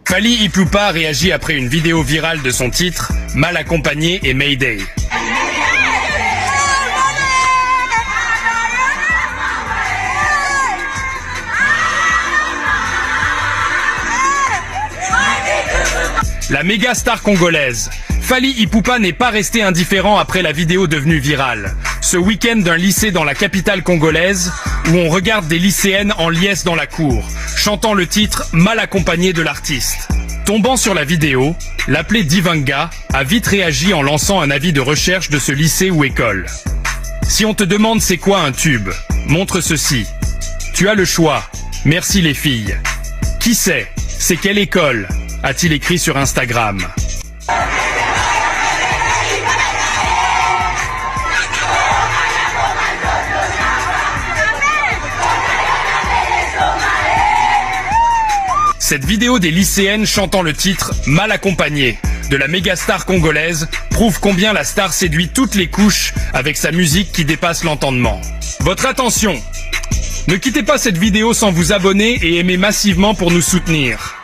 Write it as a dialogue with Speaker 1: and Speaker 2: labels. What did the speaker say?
Speaker 1: Fally Ipupa réagit après une vidéo virale de son titre « Mal accompagné » et « Mayday ». La méga star congolaise. Fally Ipupa n'est pas resté indifférent après la vidéo devenue virale. Ce week-end d'un lycée dans la capitale congolaise, où on regarde des lycéennes en liesse dans la cour, chantant le titre « Mal accompagné » de l'artiste. Tombant sur la vidéo, l'appelé Divanga a vite réagi en lançant un avis de recherche de ce lycée ou école. Si on te demande c'est quoi un tube, montre ceci. Tu as le choix. Merci les filles. Qui c'est? C'est quelle école? A-t-il écrit sur Instagram. Cette vidéo des lycéennes chantant le titre « Mal accompagné » de la méga star congolaise prouve combien la star séduit toutes les couches avec sa musique qui dépasse l'entendement. Votre attention! Ne quittez pas cette vidéo sans vous abonner et aimer massivement pour nous soutenir.